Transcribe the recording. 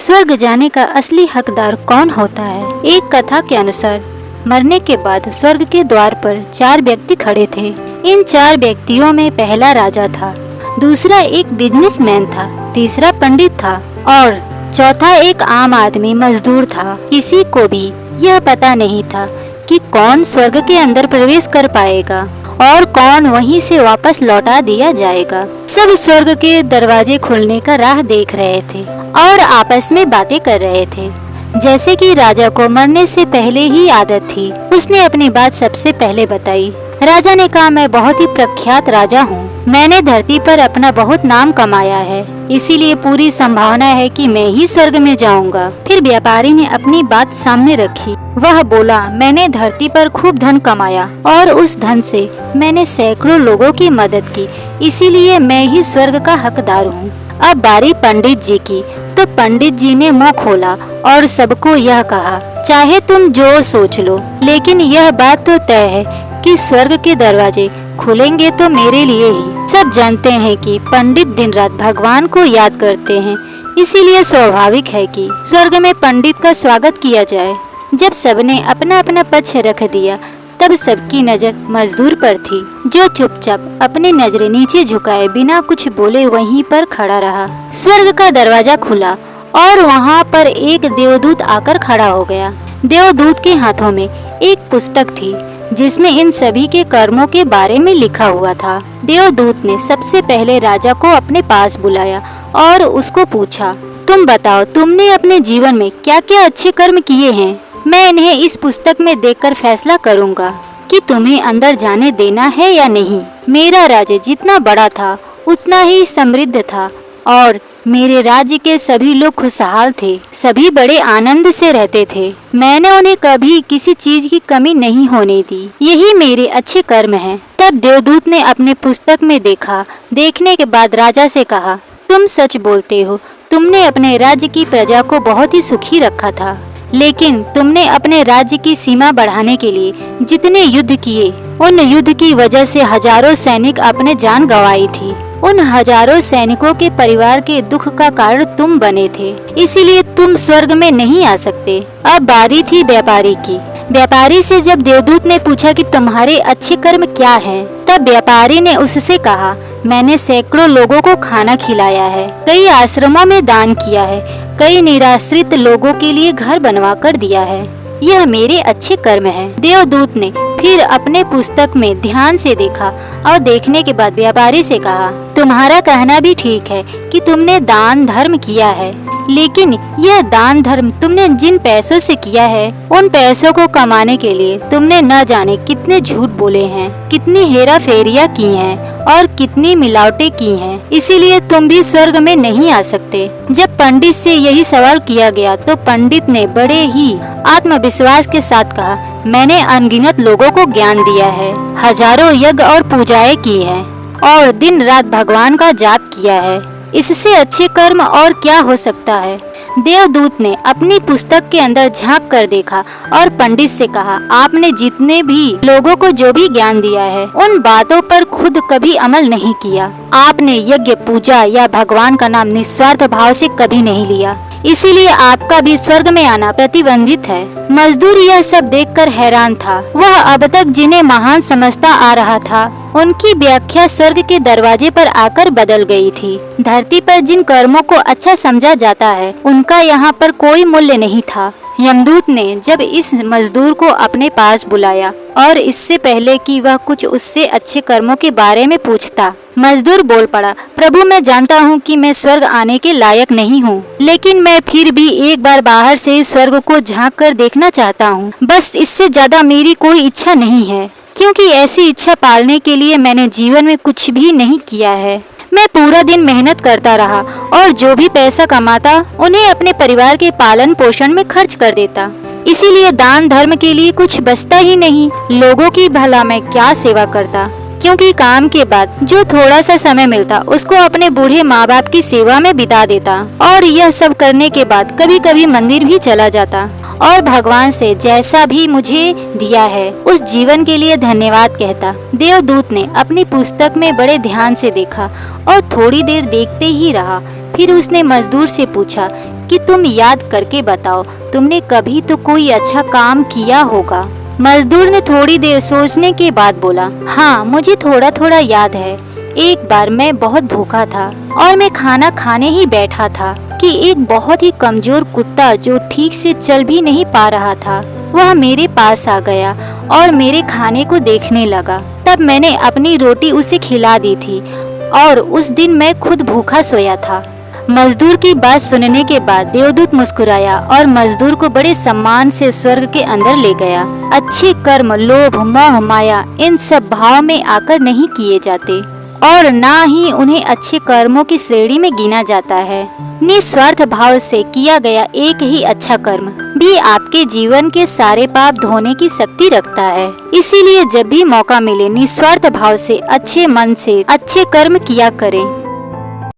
स्वर्ग जाने का असली हकदार कौन होता है? एक कथा के अनुसार मरने के बाद स्वर्ग के द्वार पर 4 व्यक्ति खड़े थे। इन 4 व्यक्तियों में पहला राजा था, दूसरा एक बिजनेसमैन था, तीसरा पंडित था और चौथा एक आम आदमी मजदूर था। किसी को भी यह पता नहीं था कि कौन स्वर्ग के अंदर प्रवेश कर पाएगा और कौन वहीं से वापस लौटा दिया जाएगा। सब स्वर्ग के दरवाजे खुलने का राह देख रहे थे और आपस में बातें कर रहे थे। जैसे कि राजा को मरने से पहले ही आदत थी, उसने अपनी बात सबसे पहले बताई। राजा ने कहा, मैं बहुत ही प्रख्यात राजा हूँ। मैंने धरती पर अपना बहुत नाम कमाया है, इसीलिए पूरी संभावना है कि मैं ही स्वर्ग में जाऊंगा। फिर व्यापारी ने अपनी बात सामने रखी। वह बोला, मैंने धरती पर खूब धन कमाया और उस धन से मैंने सैकड़ों लोगों की मदद की, इसीलिए मैं ही स्वर्ग का हकदार हूँ। अब बारी पंडित जी की, तो पंडित जी ने मुंह खोला और सबको यह कहा, चाहे तुम जो सोच लो, लेकिन यह बात तो तय है कि स्वर्ग के दरवाजे खुलेंगे तो मेरे लिए ही। सब जानते हैं कि पंडित दिन रात भगवान को याद करते हैं, इसीलिए स्वाभाविक है कि स्वर्ग में पंडित का स्वागत किया जाए। जब सबने अपना अपना पक्ष रख दिया, तब सबकी नजर मजदूर पर थी, जो चुपचाप अपनी नजरें नीचे झुकाए बिना कुछ बोले वहीं पर खड़ा रहा। स्वर्ग का दरवाजा खुला और वहाँ पर एक देवदूत आकर खड़ा हो गया। देवदूत के हाथों में एक पुस्तक थी, जिसमें इन सभी के कर्मों के बारे में लिखा हुआ था। देवदूत ने सबसे पहले राजा को अपने पास बुलाया और उसको पूछा, तुम बताओ, तुमने अपने जीवन में क्या क्या अच्छे कर्म किए हैं? मैं इन्हें इस पुस्तक में देखकर फैसला करूंगा कि तुम्हें अंदर जाने देना है या नहीं। मेरा राज्य जितना बड़ा था उतना ही समृद्ध था और मेरे राज्य के सभी लोग खुशहाल थे, सभी बड़े आनंद से रहते थे। मैंने उन्हें कभी किसी चीज की कमी नहीं होने दी, यही मेरे अच्छे कर्म हैं। तब देवदूत ने अपने पुस्तक में देखा। देखने के बाद राजा से कहा, तुम सच बोलते हो, तुमने अपने राज्य की प्रजा को बहुत ही सुखी रखा था, लेकिन तुमने अपने राज्य की सीमा बढ़ाने के लिए जितने युद्ध किए, उन युद्ध की वजह से हजारों सैनिक अपने जान गंवाई थी। उन हजारों सैनिकों के परिवार के दुख का कारण तुम बने थे, इसीलिए तुम स्वर्ग में नहीं आ सकते। अब बारी थी व्यापारी की। व्यापारी से जब देवदूत ने पूछा कि तुम्हारे अच्छे कर्म क्या हैं, तब व्यापारी ने उससे कहा, मैंने सैकड़ों लोगों को खाना खिलाया है, कई आश्रमों में दान किया है, कई निराश्रित लोगों के लिए घर बनवा कर दिया है, यह मेरे अच्छे कर्म हैं। देवदूत ने फिर अपने पुस्तक में ध्यान से देखा और देखने के बाद व्यापारी से कहा, तुम्हारा कहना भी ठीक है कि तुमने दान धर्म किया है, लेकिन यह दान धर्म तुमने जिन पैसों से किया है, उन पैसों को कमाने के लिए तुमने न जाने कितने झूठ बोले हैं, कितनी हेरा फेरियां की हैं और कितनी मिलावटें की हैं, इसीलिए तुम भी स्वर्ग में नहीं आ सकते। जब पंडित से यही सवाल किया गया तो पंडित ने बड़े ही आत्मविश्वास के साथ कहा, मैंने अनगिनत लोगों को ज्ञान दिया है, हजारों यज्ञ और पूजाएं की हैं और दिन रात भगवान का जाप किया है, इससे अच्छे कर्म और क्या हो सकता है? देवदूत ने अपनी पुस्तक के अंदर झांक कर देखा और पंडित से कहा, आपने जितने भी लोगों को जो भी ज्ञान दिया है, उन बातों पर खुद कभी अमल नहीं किया। आपने यज्ञ, पूजा या भगवान का नाम निस्वार्थ भाव से कभी नहीं लिया, इसीलिए आपका भी स्वर्ग में आना प्रतिबंधित है। मजदूर यह सब देखकर हैरान था। वह अब तक जिन्हें महान समझता आ रहा था, उनकी व्याख्या स्वर्ग के दरवाजे पर आकर बदल गई थी। धरती पर जिन कर्मों को अच्छा समझा जाता है, उनका यहाँ पर कोई मूल्य नहीं था। यमदूत ने जब इस मजदूर को अपने पास बुलाया और इससे पहले कि वह कुछ उससे अच्छे कर्मों के बारे में पूछता, मजदूर बोल पड़ा, प्रभु, मैं जानता हूँ कि मैं स्वर्ग आने के लायक नहीं हूँ, लेकिन मैं फिर भी एक बार बाहर से स्वर्ग को झांक कर देखना चाहता हूँ। बस इससे ज्यादा मेरी कोई इच्छा नहीं है, क्योंकि ऐसी इच्छा पालने के लिए मैंने जीवन में कुछ भी नहीं किया है। मैं पूरा दिन मेहनत करता रहा और जो भी पैसा कमाता उन्हें अपने परिवार के पालन पोषण में खर्च कर देता, इसीलिए दान धर्म के लिए कुछ बचता ही नहीं। लोगों की भला मैं क्या सेवा करता, क्योंकि काम के बाद जो थोड़ा सा समय मिलता उसको अपने बूढ़े माँ बाप की सेवा में बिता देता और यह सब करने के बाद कभी कभी मंदिर भी चला जाता और भगवान से जैसा भी मुझे दिया है उस जीवन के लिए धन्यवाद कहता। देवदूत ने अपनी पुस्तक में बड़े ध्यान से देखा और थोड़ी देर देखते ही रहा। फिर उसने मजदूर से पूछा कि तुम याद करके बताओ, तुमने कभी तो कोई अच्छा काम किया होगा। मजदूर ने थोड़ी देर सोचने के बाद बोला, हाँ मुझे थोड़ा थोड़ा याद है। एक बार मैं बहुत भूखा था और मैं खाना खाने ही बैठा था कि एक बहुत ही कमजोर कुत्ता जो ठीक से चल भी नहीं पा रहा था, वह मेरे पास आ गया और मेरे खाने को देखने लगा। तब मैंने अपनी रोटी उसे खिला दी थी और उस दिन मैं खुद भूखा सोया था। मजदूर की बात सुनने के बाद देवदूत मुस्कुराया और मजदूर को बड़े सम्मान से स्वर्ग के अंदर ले गया। अच्छे कर्म लोभ मोह माया इन सब भाव में आकर नहीं किए जाते और ना ही उन्हें अच्छे कर्मों की श्रेणी में गिना जाता है। निस्वार्थ भाव से किया गया एक ही अच्छा कर्म भी आपके जीवन के सारे पाप धोने की शक्ति रखता है। इसीलिए जब भी मौका मिले निस्वार्थ भाव से अच्छे मन से अच्छे कर्म किया करें।